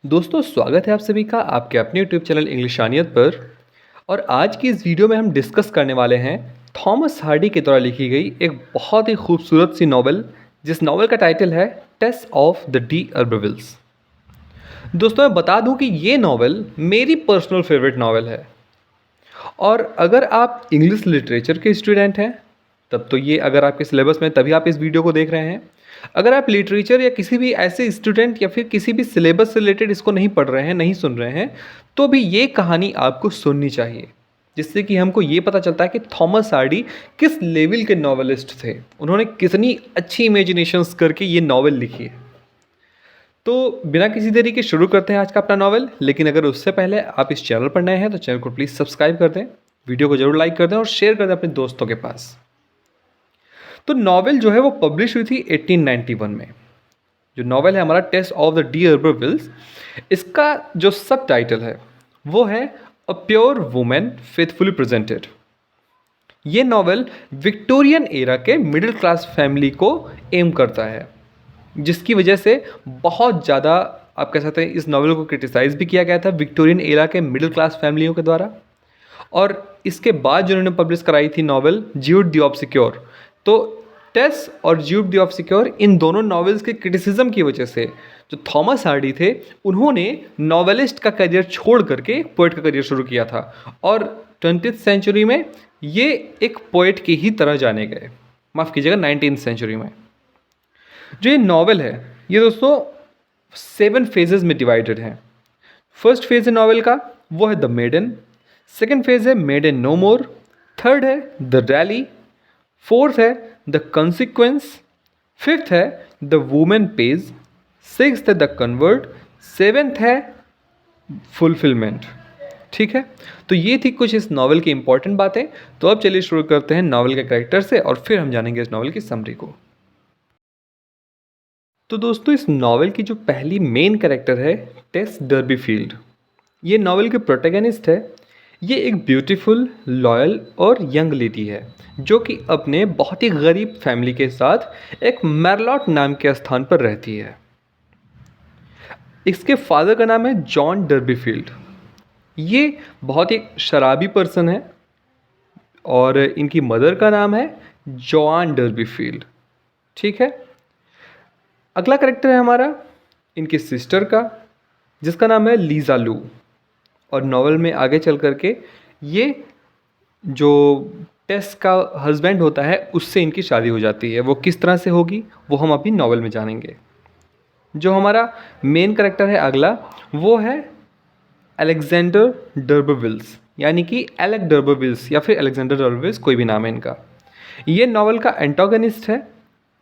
दोस्तों स्वागत है आप सभी का आपके अपने यूट्यूब चैनल इंग्लिशानियत पर। और आज की इस वीडियो में हम डिस्कस करने वाले हैं थॉमस हार्डी के द्वारा लिखी गई एक बहुत ही खूबसूरत सी नॉवल, जिस नॉवल का टाइटल है टेस ऑफ द डी अर्बरविल्स। दोस्तों मैं बता दूं कि ये नॉवल मेरी पर्सनल फेवरेट नॉवल है। और अगर आप इंग्लिश लिटरेचर के स्टूडेंट हैं तब तो ये अगर आपके सिलेबस में तभी आप इस वीडियो को देख रहे हैं। अगर आप लिटरेचर या किसी भी ऐसे स्टूडेंट या फिर किसी भी सिलेबस से रिलेटेड इसको नहीं पढ़ रहे हैं, नहीं सुन रहे हैं, तो भी ये कहानी आपको सुननी चाहिए, जिससे कि हमको ये पता चलता है कि थॉमस हार्डी किस लेवल के नॉवेलिस्ट थे, उन्होंने कितनी अच्छी इमेजिनेशंस करके ये नॉवल लिखी है। तो बिना किसी देरी के शुरू करते हैं आज का अपना नॉवल। लेकिन अगर उससे पहले आप इस चैनल पर नए हैं तो चैनल को प्लीज़ सब्सक्राइब कर दें, वीडियो को जरूर लाइक कर दें और शेयर कर दें अपने दोस्तों के पास। तो नॉवल जो है वो पब्लिश हुई थी 1891 में। जो नॉवल है हमारा टेस्ट ऑफ द डी अर्बरविल्स, इसका जो सब टाइटल है वो है a pure women faithfully presented. ये नॉवल विक्टोरियन एरा के मिडिल क्लास फैमिली को एम करता है, जिसकी वजह से बहुत ज़्यादा आप कह सकते हैं इस नॉवल को क्रिटिसाइज़ भी किया गया था विक्टोरियन एरा के मिडिल क्लास फैमिलियों के द्वारा। और इसके बाद जो उन्होंने पब्लिश कराई थी नॉवल ज्यूड द ऑब्सक्योर, तो टेस और ज्यूड द ऑब्सक्योर इन दोनों नॉवेल्स के क्रिटिसिज्म की वजह से जो थॉमस हार्डी थे उन्होंने नॉवेलिस्ट का करियर छोड़ करके पोइट का करियर शुरू किया था। और 20th सेंचुरी में ये एक पोइट की ही तरह जाने गए, माफ़ कीजिएगा 19th सेंचुरी में। जो ये नॉवल है ये दोस्तों 7 फेजेस में डिवाइडेड है। फर्स्ट फेज है नॉवल का वो है द मेडन, सेकेंड फेज है मेडन नो मोर, थर्ड है द रैली, फोर्थ है द कंसिक्वेंस, फिफ्थ है द वुमेन पेज, सिक्स्थ है द कन्वर्ट, सेवेंथ है फुलफिलमेंट। ठीक है, तो ये थी कुछ इस नॉवल की इंपॉर्टेंट बातें। तो अब चलिए शुरू करते हैं नॉवल के कैरेक्टर से और फिर हम जानेंगे इस नॉवल की समरी को। तो दोस्तों इस नॉवल की जो पहली मेन कैरेक्टर है टेस डर्बीफील्ड, ये नॉवल के प्रोटैगनिस्ट है। ये एक ब्यूटीफुल, लॉयल और यंग लेडी है जो कि अपने बहुत ही गरीब फैमिली के साथ एक मैरलॉट नाम के स्थान पर रहती है। इसके फादर का नाम है जॉन डर्बीफील्ड। ये बहुत ही शराबी पर्सन है और इनकी मदर का नाम है जॉन डर्बीफील्ड। ठीक है, अगला कैरेक्टर है हमारा इनकी सिस्टर का, जिसका नाम है लीजा लू। और नॉवल में आगे चल करके ये जो टेस का हस्बैंड होता है उससे इनकी शादी हो जाती है। वो किस तरह से होगी वो हम अभी नॉवल में जानेंगे। जो हमारा मेन कैरेक्टर है अगला वो है अलेक्जेंडर डर्बरविल्स, यानी कि एलेक डर्बरविल्स या फिर अलेक्जेंडर डर्बरविल्स, कोई भी नाम है इनका। ये नॉवल का एंटागनिस्ट है।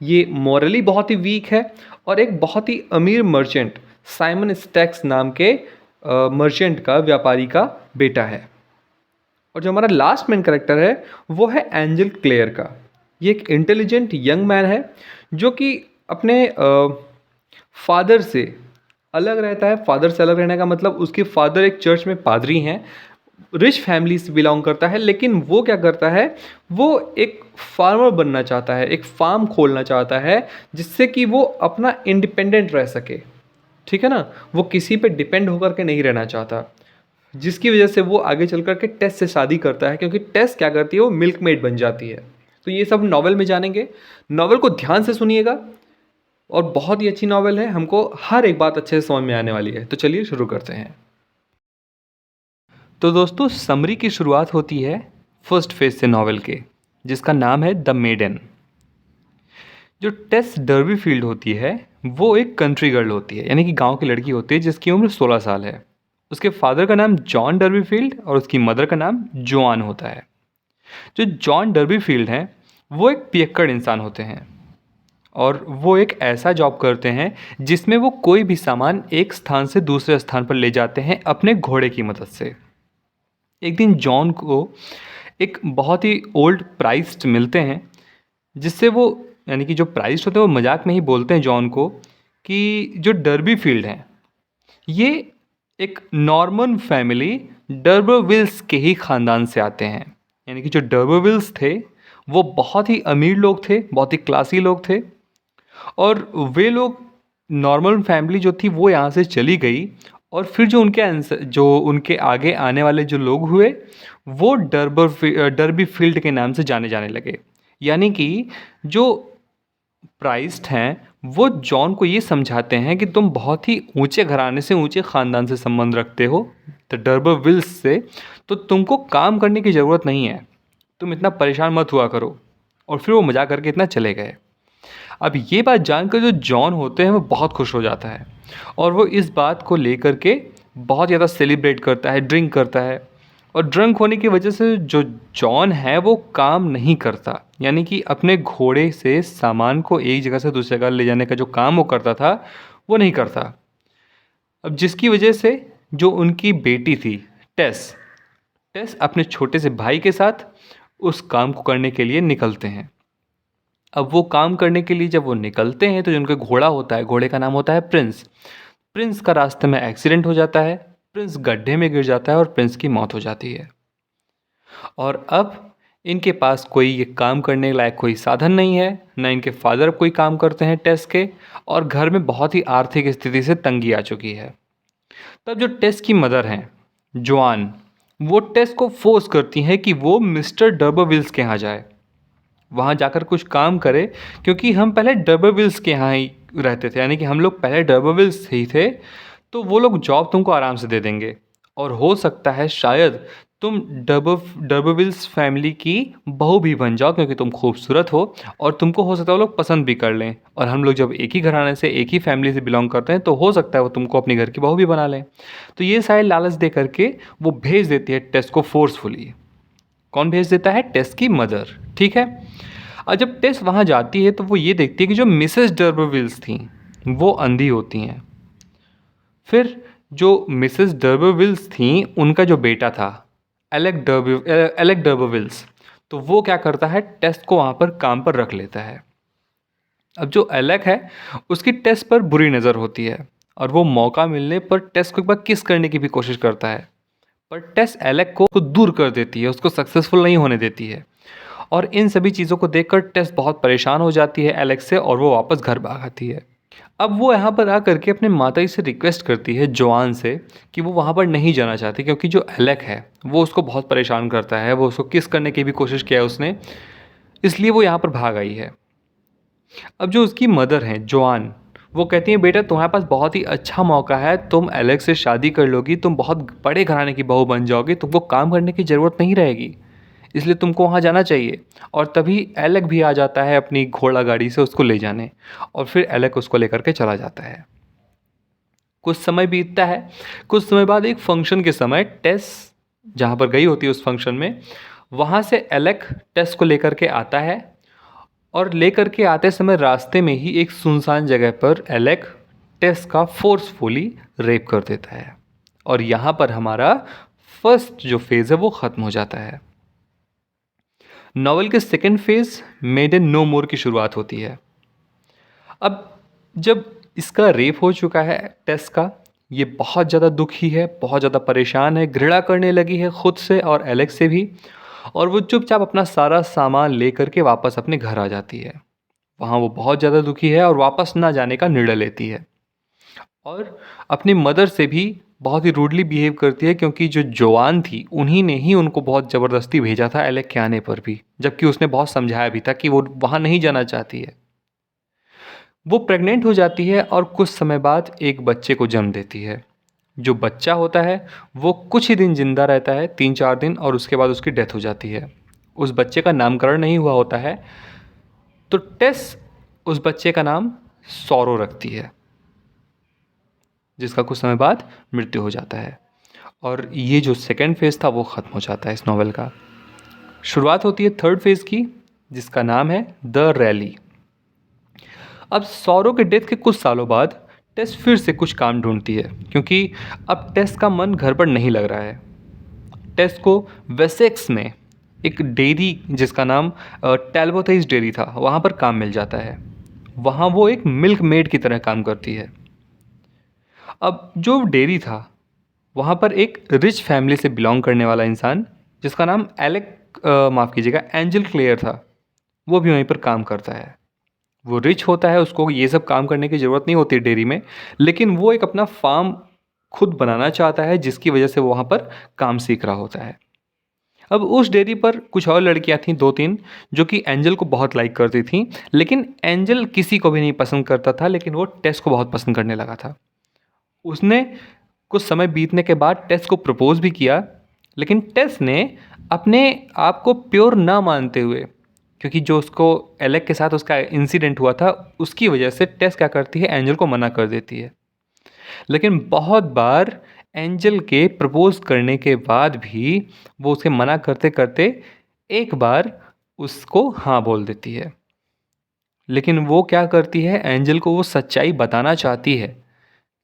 ये मॉरली बहुत ही वीक है और एक बहुत ही अमीर मर्चेंट साइमन स्टैक्स नाम के मर्चेंट का, व्यापारी का बेटा है। और जो हमारा लास्ट मेन कैरेक्टर है वो है एंजल क्लेयर का। ये एक इंटेलिजेंट यंग मैन है जो कि अपने फादर से अलग रहता है। फादर से अलग रहने का मतलब उसके फादर एक चर्च में पादरी हैं, रिच फैमिली से बिलोंग करता है, लेकिन वो क्या करता है, वो एक फार्मर बनना चाहता है, एक फार्म खोलना चाहता है जिससे कि वो अपना इंडिपेंडेंट रह सके। ठीक है ना, वो किसी पे डिपेंड होकर के नहीं रहना चाहता, जिसकी वजह से वो आगे चल कर के टेस से शादी करता है, क्योंकि टेस क्या करती है, वो मिल्क मेड बन जाती है। तो ये सब नॉवल में जानेंगे। नॉवल को ध्यान से सुनिएगा और बहुत ही अच्छी नॉवल है, हमको हर एक बात अच्छे से समझ में आने वाली है। तो चलिए शुरू करते हैं। तो दोस्तों समरी की शुरुआत होती है फर्स्ट फेज से नॉवल के, जिसका नाम है द मेडन। जो टेस डर्बीफील्ड होती है वो एक कंट्री गर्ल होती है, यानी कि गांव की लड़की होती है जिसकी उम्र 16 साल है। उसके फादर का नाम जॉन डर्बीफील्ड और उसकी मदर का नाम जोआन होता है। जो जॉन डर्बीफील्ड हैं वो एक पियक्कड़ इंसान होते हैं और वो एक ऐसा जॉब करते हैं जिसमें वो कोई भी सामान एक स्थान से दूसरे स्थान पर ले जाते हैं अपने घोड़े की मदद से। एक दिन जॉन को एक बहुत ही ओल्ड प्राइस्ट मिलते हैं, जिससे वो, यानी कि जो प्राइस्ट होते हैं वो मजाक में ही बोलते हैं जॉन को कि जो डर्बीफील्ड हैं ये एक नॉर्मन फैमिली डर्बरविल्स के ही ख़ानदान से आते हैं। यानी कि जो डर्बरविल्स थे वो बहुत ही अमीर लोग थे, बहुत ही क्लासी लोग थे और वे लोग नॉर्मल फैमिली जो थी वो यहाँ से चली गई और फिर जो उनके आगे आने वाले जो लोग हुए वो डर्बी फील्ड के नाम से जाने जाने लगे। यानी कि जो प्राइस्ट हैं वो जॉन को ये समझाते हैं कि तुम बहुत ही ऊंचे घराने से, ऊंचे ख़ानदान से संबंध रखते हो, द डर्बरविल्स से, तो तुमको काम करने की ज़रूरत नहीं है, तुम इतना परेशान मत हुआ करो। और फिर वो मजाक करके इतना चले गए। अब ये बात जानकर जो जॉन होते हैं वो बहुत खुश हो जाता है और वो इस बात को लेकर के बहुत ज़्यादा सेलिब्रेट करता है, ड्रिंक करता है। और ड्रंक होने की वजह से जो जॉन है वो काम नहीं करता, यानी कि अपने घोड़े से सामान को एक जगह से दूसरी जगह ले जाने का जो काम वो करता था वो नहीं करता। अब जिसकी वजह से जो उनकी बेटी थी टेस टेस अपने छोटे से भाई के साथ उस काम को करने के लिए निकलते हैं। अब वो काम करने के लिए जब वो निकलते हैं तो जो उनका घोड़ा होता है, घोड़े का नाम होता है प्रिंस। प्रिंस का रास्ते में एक्सीडेंट हो जाता है, प्रिंस गड्ढे में गिर जाता है और प्रिंस की मौत हो जाती है। और अब इनके पास कोई ये काम करने लायक कोई साधन नहीं है, ना इनके फादर कोई काम करते हैं टेस के, और घर में बहुत ही आर्थिक स्थिति से तंगी आ चुकी है। तब जो टेस की मदर हैं जोआन, वो टेस को फोर्स करती हैं कि वो मिस्टर डर्बरविल्स के यहाँ जाए, वहाँ जाकर कुछ काम करे, क्योंकि हम पहले डर्बरविल्स के यहाँ ही रहते थे, यानी कि हम लोग पहले डर्बरविल्स ही थे, तो वो लोग जॉब तुमको आराम से दे देंगे और हो सकता है शायद तुम डर्बरविल्स फैमिली की बहू भी बन जाओ, क्योंकि तुम खूबसूरत हो और तुमको हो सकता है वो लोग पसंद भी कर लें, और हम लोग जब एक ही घराने से, एक ही फैमिली से बिलोंग करते हैं तो हो सकता है वो तुमको अपने घर की बहू भी बना लें। तो ये सारे लालच दे करके वो भेज देती है टेस को फोर्सफुली। कौन भेज देता है? टेस की मदर, ठीक है। और जब टेस वहाँ जाती है तो वो ये देखती है कि जो मिसेस डर्बरविल्स थी वो अंधी होती हैं। फिर जो मिसेस डर्बरविल्स थी उनका जो बेटा था एलेक डर्बरविल्स, तो वो क्या करता है, टेस को वहाँ पर काम पर रख लेता है। अब जो एलेक है उसकी टेस पर बुरी नज़र होती है और वो मौका मिलने पर टेस को एक बार किस करने की भी कोशिश करता है, पर टेस एलेक को दूर कर देती है, उसको सक्सेसफुल नहीं होने देती है। और इन सभी चीज़ों को देखकर टेस बहुत परेशान हो जाती है एलेक्स से और वो वापस घर भाग आती है। अब वो यहाँ पर आकर के अपने माता जी से रिक्वेस्ट करती है जोआन से कि वो वहाँ पर नहीं जाना चाहती, क्योंकि जो एलेक है वो उसको बहुत परेशान करता है, वो उसको किस करने की भी कोशिश किया है उसने, इसलिए वो यहाँ पर भाग आई है। अब जो उसकी मदर हैं जोआन, वो कहती हैं बेटा तुम्हारे पास बहुत ही अच्छा मौका है, तुम एलेक्स से शादी कर लोगी, तुम बहुत बड़े घराने की बहू बन जाओगी, तुमको काम करने की ज़रूरत नहीं रहेगी, इसलिए तुमको वहाँ जाना चाहिए। और तभी एलेक भी आ जाता है अपनी घोड़ा गाड़ी से उसको ले जाने, और फिर एलेक उसको लेकर के चला जाता है। कुछ समय बीतता है, कुछ समय बाद एक फंक्शन के समय टेस जहाँ पर गई होती है उस फंक्शन में, वहाँ से एलेक टेस को लेकर के आता है, और लेकर के आते समय रास्ते में ही एक सुनसान जगह पर एलेक टेस का फोर्सफुली रेप कर देता है। और यहाँ पर हमारा फर्स्ट जो फेज़ है वो ख़त्म हो जाता है। नॉवल के second phase made in no more की शुरुआत होती है। अब जब इसका रेप हो चुका है टेस का, ये बहुत ज़्यादा दुखी है, बहुत ज़्यादा परेशान है, घृणा करने लगी है खुद से और एलेक्स से भी, और वो चुपचाप अपना सारा सामान ले करके वापस अपने घर आ जाती है। वहाँ वो बहुत ज़्यादा दुखी है और वापस ना जाने का निर्णय लेती है, और अपनी मदर से भी बहुत ही रूडली बिहेव करती है, क्योंकि जो जोआन थी उन्हीं ने ही उनको बहुत ज़बरदस्ती भेजा था एलेक के आने पर भी, जबकि उसने बहुत समझाया भी था कि वो वहाँ नहीं जाना चाहती है। वो प्रेग्नेंट हो जाती है और कुछ समय बाद एक बच्चे को जन्म देती है। जो बच्चा होता है वो कुछ ही दिन ज़िंदा रहता है, 3-4 दिन, और उसके बाद उसकी डेथ हो जाती है। उस बच्चे का नामकरण नहीं हुआ होता है, तो टेस उस बच्चे का नाम सौरो रखती है, जिसका कुछ समय बाद मृत्यु हो जाता है। और ये जो सेकेंड फेज़ था वो ख़त्म हो जाता है इस नॉवेल का। शुरुआत होती है थर्ड फेज़ की, जिसका नाम है द रैली। अब सौरो के डेथ के कुछ सालों बाद टेस फिर से कुछ काम ढूंढती है, क्योंकि अब टेस का मन घर पर नहीं लग रहा है। टेस को वेसेक्स में एक डेयरी जिसका नाम टैल्बोथेइस डेयरी था, वहाँ पर काम मिल जाता है। वहाँ वो एक मिल्क मेड की तरह काम करती है। अब जो डेयरी था वहाँ पर एक रिच फैमिली से बिलोंग करने वाला इंसान जिसका नाम एलेक माफ़ कीजिएगा एंजल क्लेयर था, वो भी वहीं पर काम करता है। वो रिच होता है, उसको ये सब काम करने की ज़रूरत नहीं होती डेयरी में, लेकिन वो एक अपना फार्म खुद बनाना चाहता है, जिसकी वजह से वो वहाँ पर काम सीख रहा होता है। अब उस डेयरी पर कुछ और लड़कियां थीं 2-3 जो कि एंजल को बहुत लाइक करती थीं, लेकिन एंजल किसी को भी नहीं पसंद करता था, लेकिन वो टेस को बहुत पसंद करने लगा था। उसने कुछ समय बीतने के बाद टेस को प्रपोज़ भी किया, लेकिन टेस ने अपने आप को प्योर ना मानते हुए, क्योंकि जो उसको एलेक के साथ उसका इंसिडेंट हुआ था, उसकी वजह से टेस क्या करती है, एंजल को मना कर देती है। लेकिन बहुत बार एंजल के प्रपोज़ करने के बाद भी वो उसे मना करते-करते एक बार उसको हाँ बोल देती है। लेकिन वो क्या करती है, एंजल को वो सच्चाई बताना चाहती है,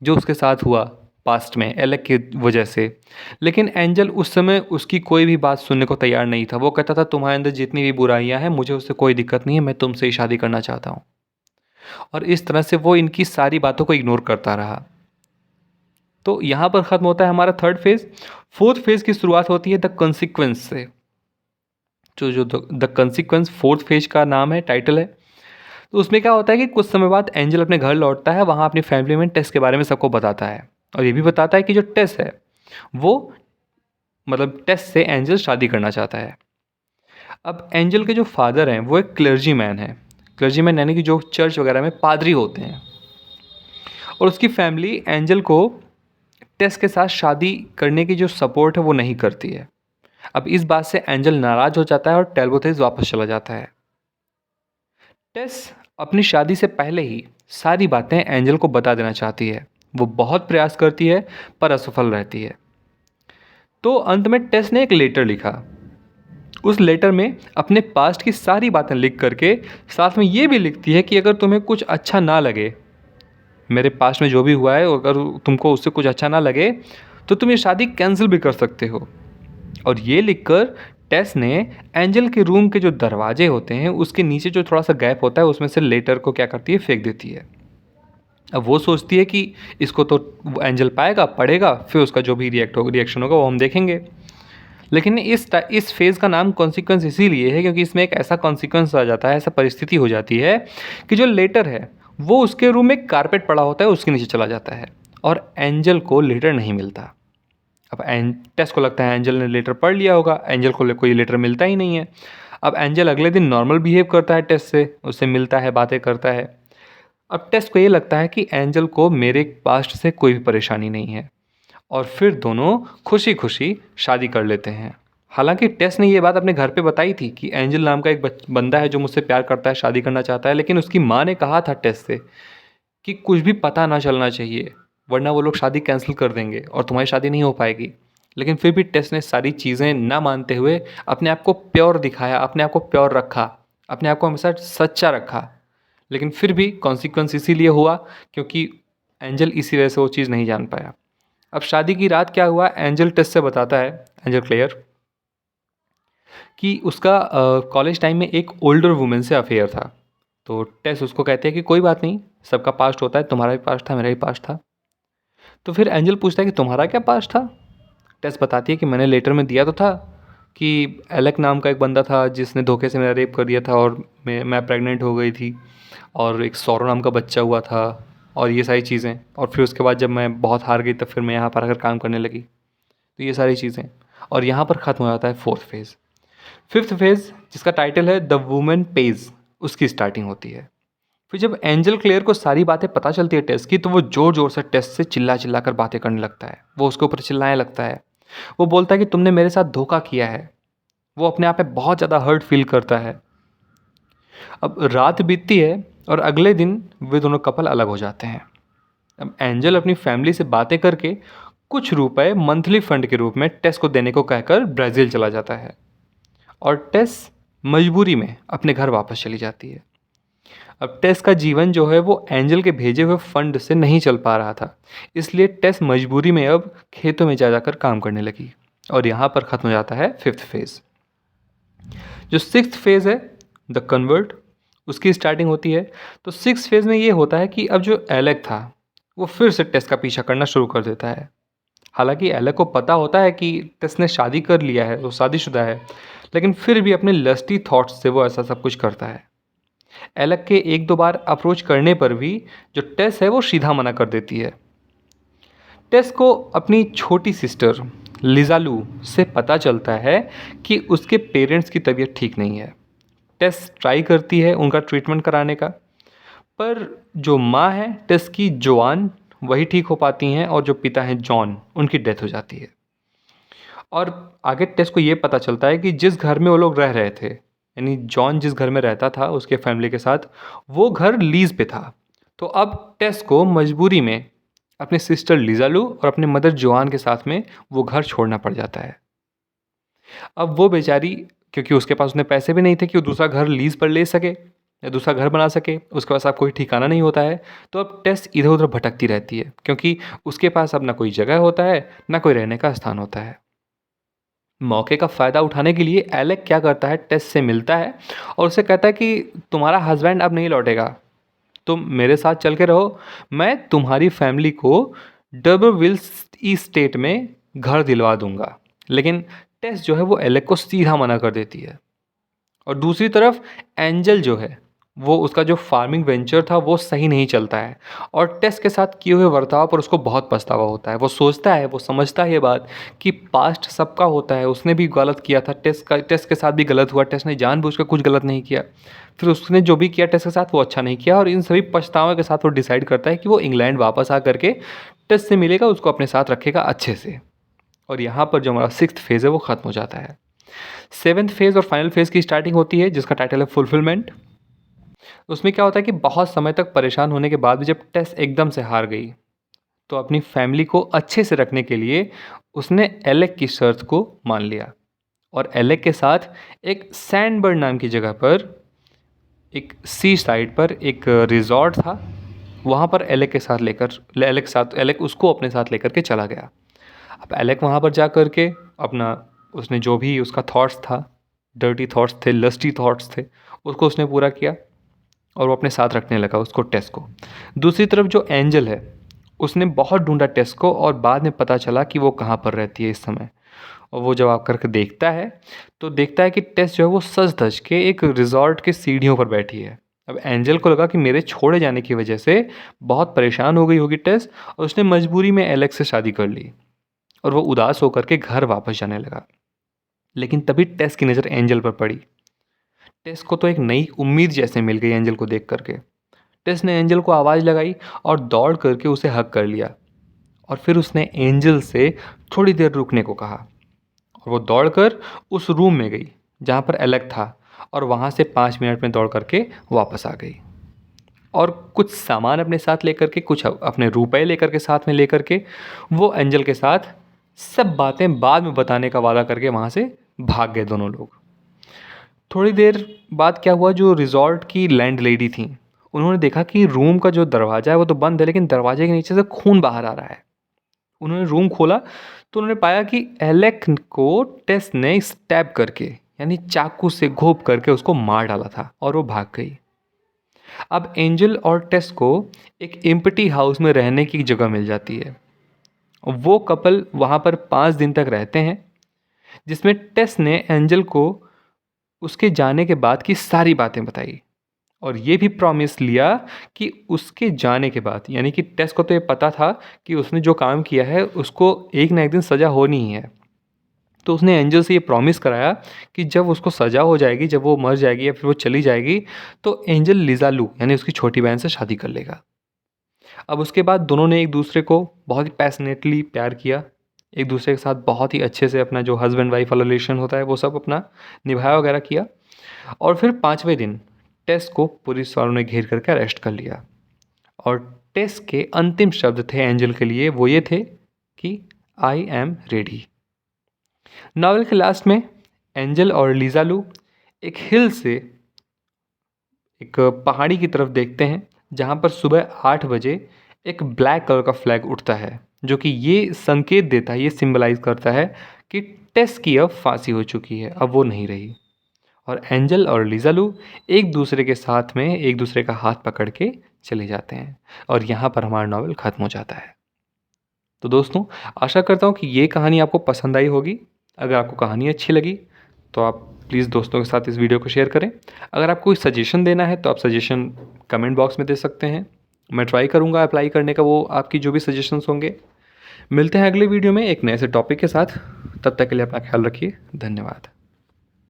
जो उसके साथ हुआ पास्ट में एलेक की वजह से। लेकिन एंजल उस समय उसकी कोई भी बात सुनने को तैयार नहीं था। वो कहता था तुम्हारे अंदर जितनी भी बुराइयाँ हैं, मुझे उससे कोई दिक्कत नहीं है, मैं तुमसे ही शादी करना चाहता हूँ। और इस तरह से वो इनकी सारी बातों को इग्नोर करता रहा। तो यहाँ पर ख़त्म होता है हमारा थर्ड फेज़। फोर्थ फेज़ की शुरुआत होती है द कंसिक्वेंस से। जो द कंसिक्वेंस फोर्थ फेज का नाम है, टाइटल है। तो उसमें क्या होता है कि कुछ समय बाद एंजल अपने घर लौटता है, वहाँ अपनी फैमिली में टेस के बारे में सबको बताता है, और ये भी बताता है कि जो टेस है वो मतलब टेस से एंजल शादी करना चाहता है। अब एंजल के जो फादर हैं वो एक क्लर्जी मैन है। क्लर्जी मैन यानी कि जो चर्च वगैरह में पादरी होते हैं, और उसकी फैमिली एंजल को टेस के साथ शादी करने की जो सपोर्ट है वो नहीं करती है। अब इस बात से एंजल नाराज़ हो जाता है और टेल्बोथेस वापस चला जाता है। टेस अपनी शादी से पहले ही सारी बातें एंजल को बता देना चाहती है। वो बहुत प्रयास करती है पर असफल रहती है। तो अंत में टेस ने एक लेटर लिखा। उस लेटर में अपने पास्ट की सारी बातें लिख करके साथ में ये भी लिखती है कि अगर तुम्हें कुछ अच्छा ना लगे, मेरे पास्ट में जो भी हुआ है, अगर तुमको उससे कुछ अच्छा ना लगे तो तुम ये शादी कैंसिल भी कर सकते हो। और ये लिखकर टेस ने एंजल के रूम के जो दरवाजे होते हैं उसके नीचे जो थोड़ा सा गैप होता है उसमें से लेटर को क्या करती है, फेंक देती है। अब वो सोचती है कि इसको तो एंजल पाएगा, पढ़ेगा, फिर उसका जो भी रिएक्शन होगा वो हम देखेंगे। लेकिन इस फेज़ का नाम कॉन्सिक्वेंस इसीलिए है क्योंकि इसमें एक ऐसा कॉन्सिक्वेंस आ जाता है, ऐसा परिस्थिति हो जाती है कि जो लेटर है वो उसके रूम में कारपेट पड़ा होता है, उसके नीचे चला जाता है और एंजल को लेटर नहीं मिलता। अब टेस को लगता है एंजल ने लेटर पढ़ लिया होगा, एंजल को कोई लेटर मिलता ही नहीं है। अब एंजल अगले दिन नॉर्मल बिहेव करता है टेस से, उससे मिलता है, बातें करता है। अब टेस को ये लगता है कि एंजल को मेरे पास्ट से कोई भी परेशानी नहीं है, और फिर दोनों खुशी खुशी शादी कर लेते हैं। हालांकि टेस ने ये बात अपने घर पे बताई थी कि एंजल नाम का एक बंदा है जो मुझसे प्यार करता है, शादी करना चाहता है, लेकिन उसकी माँ ने कहा था टेस से कि कुछ भी पता ना चलना चाहिए, वरना वो लोग शादी कैंसिल कर देंगे और तुम्हारी शादी नहीं हो पाएगी। लेकिन फिर भी टेस ने सारी चीज़ें ना मानते हुए अपने आप को प्योर दिखाया, अपने आप को प्योर रखा, अपने आप को हमेशा सच्चा रखा। लेकिन फिर भी कॉन्सिक्वेंस इसीलिए हुआ क्योंकि एंजल इसी वजह से वो चीज़ नहीं जान पाया। अब शादी की रात क्या हुआ, एंजल टेस से बताता है, एंजल क्लेयर, कि उसका कॉलेज टाइम में एक ओल्डर वुमेन से अफेयर था। तो टेस उसको कहते हैं कि कोई बात नहीं, सबका पास्ट होता है, तुम्हारा भी पास्ट था, मेरा भी पास्ट था। तो फिर एंजल पूछता है कि तुम्हारा क्या पास्ट था। टेस बताती है कि मैंने लेटर में दिया तो था कि एलेक नाम का एक बंदा था जिसने धोखे से मेरा रेप कर दिया था और मैं प्रेग्नेंट हो गई थी, और एक सौरव नाम का बच्चा हुआ था, और ये सारी चीज़ें। और फिर उसके बाद जब मैं बहुत हार गई तब फिर मैं यहाँ पर आकर काम करने लगी। तो ये सारी चीज़ें, और यहाँ पर ख़त्म हो जाता है फोर्थ फेज़। फिफ्थ फेज़ जिसका टाइटल है द वुमेन पेज, उसकी स्टार्टिंग होती है। फिर जब एंजल क्लेयर को सारी बातें पता चलती है टेस की, तो वो ज़ोर ज़ोर से टेस से चिल्ला चिल्ला कर बातें करने लगता है। वो उसके ऊपर चिल्लाने लगता है। वो बोलता है कि तुमने मेरे साथ धोखा किया है। वो अपने आप में बहुत ज़्यादा हर्ट फील करता है। अब रात बीतती है और अगले दिन वे दोनों कपल अलग हो जाते हैं। अब एंजल अपनी फैमिली से बातें करके कुछ रुपए मंथली फंड के रूप में टेस को देने को कहकर ब्राज़ील चला जाता है, और टेस मजबूरी में अपने घर वापस चली जाती है। अब टेस का जीवन जो है वो एंजल के भेजे हुए फंड से नहीं चल पा रहा था, इसलिए टेस मजबूरी में अब खेतों में जा जाकर काम करने लगी, और यहाँ पर ख़त्म हो जाता है फिफ्थ फेज़। जो सिक्स्थ फेज़ है द कन्वर्ट, उसकी स्टार्टिंग होती है। तो सिक्स्थ फेज़ में ये होता है कि अब जो एलेक था वो फिर से टेस का पीछा करना शुरू कर देता है। हालांकि एलेक को पता होता है कि टेस ने शादी कर लिया है, वो शादीशुदा है, लेकिन फिर भी अपने लस्टी थॉट्स से वो ऐसा सब कुछ करता है। एलेक के एक दो बार अप्रोच करने पर भी जो टेस है वो सीधा मना कर देती है। टेस को अपनी छोटी सिस्टर लिजालू से पता चलता है कि उसके पेरेंट्स की तबीयत ठीक नहीं है। टेस ट्राई करती है उनका ट्रीटमेंट कराने का, पर जो माँ है टेस की, जोआन, वही ठीक हो पाती हैं और जो पिता हैं जॉन, उनकी डेथ हो जाती है। और आगे टेस को ये पता चलता है कि जिस घर में वो लोग रह रहे थे, यानी जॉन जिस घर में रहता था उसके फैमिली के साथ, वो घर लीज पे था। तो अब टेस को मजबूरी में अपनी सिस्टर लिजालू और अपने मदर जोआन के साथ में वो घर छोड़ना पड़ जाता है। अब वो बेचारी, क्योंकि उसके पास उतने पैसे भी नहीं थे कि वो दूसरा घर लीज पर ले सके या दूसरा घर बना सके, उसके पास अब कोई ठिकाना नहीं होता है। तो अब टेस इधर उधर भटकती रहती है, क्योंकि उसके पास अब ना कोई जगह होता है, ना कोई रहने का स्थान होता है। मौके का फ़ायदा उठाने के लिए एलेक क्या करता है, टेस से मिलता है और उसे कहता है कि तुम्हारा हस्बैंड अब नहीं लौटेगा, तुम मेरे साथ चल के रहो, मैं तुम्हारी फैमिली को डबरविल ई स्टेट में घर दिलवा दूंगा। लेकिन टेस जो है वो एलेक को सीधा मना कर देती है। और दूसरी तरफ एंजल जो है, वो उसका जो फार्मिंग वेंचर था वो सही नहीं चलता है और टेस के साथ किए हुए बर्ताव पर उसको बहुत पछतावा होता है। वो सोचता है, वो समझता है ये बात कि पास्ट सबका होता है, उसने भी गलत किया था, टेस के साथ भी गलत हुआ, टेस ने जानबूझकर कुछ गलत नहीं किया, फिर उसने जो भी किया टेस के साथ वो अच्छा नहीं किया। और इन सभी पछतावे के साथ वो डिसाइड करता है कि वो इंग्लैंड वापस आ करके टेस से मिलेगा, उसको अपने साथ रखेगा अच्छे से। और यहाँ पर जो हमारा 6th फेज़ है वो ख़त्म हो जाता है। 7th फेज़ और फाइनल फेज़ की स्टार्टिंग होती है, जिसका टाइटल है फुलफिलमेंट। उसमें क्या होता है कि बहुत समय तक परेशान होने के बाद भी जब टेस एकदम से हार गई, तो अपनी फैमिली को अच्छे से रखने के लिए उसने एलेक की शर्त को मान लिया और एलेक के साथ एक सैंडबर्ड नाम की जगह पर, एक सी साइड पर एक रिजॉर्ट था, वहाँ पर एलेक उसको अपने साथ लेकर के चला गया। अब एलेक वहाँ पर जा कर के अपना, उसने जो भी उसका थॉट्स था, डर्टी थॉट्स थे, लस्टी थॉट्स थे, उसको उसने पूरा किया और वो अपने साथ रखने लगा उसको, टेस को। दूसरी तरफ जो एंजल है, उसने बहुत ढूंढा टेस को और बाद में पता चला कि वो कहाँ पर रहती है इस समय। और वो जब आकर के देखता है तो देखता है कि टेस जो है वो सज धज के एक रिजॉर्ट के सीढ़ियों पर बैठी है। अब एंजल को लगा कि मेरे छोड़े जाने की वजह से बहुत परेशान हो गई होगी टेस और उसने मजबूरी में एलेक्स से शादी कर ली और वो उदास होकर के घर वापस जाने लगा। लेकिन तभी टेस की नज़र एंजल पर पड़ी। टेस को तो एक नई उम्मीद जैसे मिल गई एंजल को देख करके। टेस ने एंजल को आवाज़ लगाई और दौड़ करके उसे हग कर लिया और फिर उसने एंजल से थोड़ी देर रुकने को कहा और वो दौड़कर उस रूम में गई जहाँ पर एलेक था और वहाँ से 5 मिनट में दौड़ करके वापस आ गई और कुछ सामान अपने साथ लेकर के, कुछ अपने रुपए लेकर के साथ में लेकर के वो एंजल के साथ सब बातें बाद में बताने का वादा करके वहाँ से भाग गए दोनों लोग। थोड़ी देर बाद क्या हुआ, जो रिज़ॉर्ट की लैंड लेडी थी, उन्होंने देखा कि रूम का जो दरवाज़ा है वो तो बंद है, लेकिन दरवाजे के नीचे से खून बाहर आ रहा है। उन्होंने रूम खोला तो उन्होंने पाया कि एलेक को टेस ने स्टैब करके, यानी चाकू से घोंप करके उसको मार डाला था और वो भाग गई। अब एंजल और टेस को एक एम्प्टी हाउस में रहने की जगह मिल जाती है। वो कपल वहाँ पर 5 दिन तक रहते हैं, जिसमें टेस ने एंजल को उसके जाने के बाद की सारी बातें बताई और ये भी प्रॉमिस लिया कि उसके जाने के बाद, यानी कि टेस को तो ये पता था कि उसने जो काम किया है उसको एक ना एक दिन सज़ा होनी ही है। तो उसने एंजल से ये प्रॉमिस कराया कि जब उसको सज़ा हो जाएगी, जब वो मर जाएगी या फिर वो चली जाएगी, तो एंजल लिजालू यानी उसकी छोटी बहन से शादी कर लेगा। अब उसके बाद दोनों ने एक दूसरे को बहुत ही पैशनेटली प्यार किया, एक दूसरे के साथ बहुत ही अच्छे से अपना जो हस्बैंड वाइफ वाला रिलेशन होता है वो सब अपना निभाया वगैरह किया। और फिर 5वें दिन टेस को पुलिस वालों ने घेर करके अरेस्ट कर लिया और टेस के अंतिम शब्द थे एंजल के लिए, वो ये थे कि आई एम रेडी। नॉवेल के लास्ट में एंजल और लिजालू एक हिल से एक पहाड़ी की तरफ देखते हैं, जहाँ पर सुबह 8 बजे एक ब्लैक कलर का फ्लैग उठता है, जो कि ये संकेत देता है, ये सिंबलाइज करता है कि टेस की अब फांसी हो चुकी है, अब वो नहीं रही। और एंजल और लिजालू एक दूसरे के साथ में एक दूसरे का हाथ पकड़ के चले जाते हैं और यहाँ पर हमारा नॉवेल ख़त्म हो जाता है। तो दोस्तों, आशा करता हूँ कि ये कहानी आपको पसंद आई होगी। अगर आपको कहानी अच्छी लगी तो आप प्लीज़ दोस्तों के साथ इस वीडियो को शेयर करें। अगर आपको कोई सजेशन देना है तो आप सजेशन कमेंट बॉक्स में दे सकते हैं। मैं ट्राई करूँगा अप्लाई करने का वो आपकी जो भी सजेशंस होंगे। मिलते हैं अगले वीडियो में एक नए से टॉपिक के साथ। तब तक के लिए अपना ख्याल रखिए। धन्यवाद।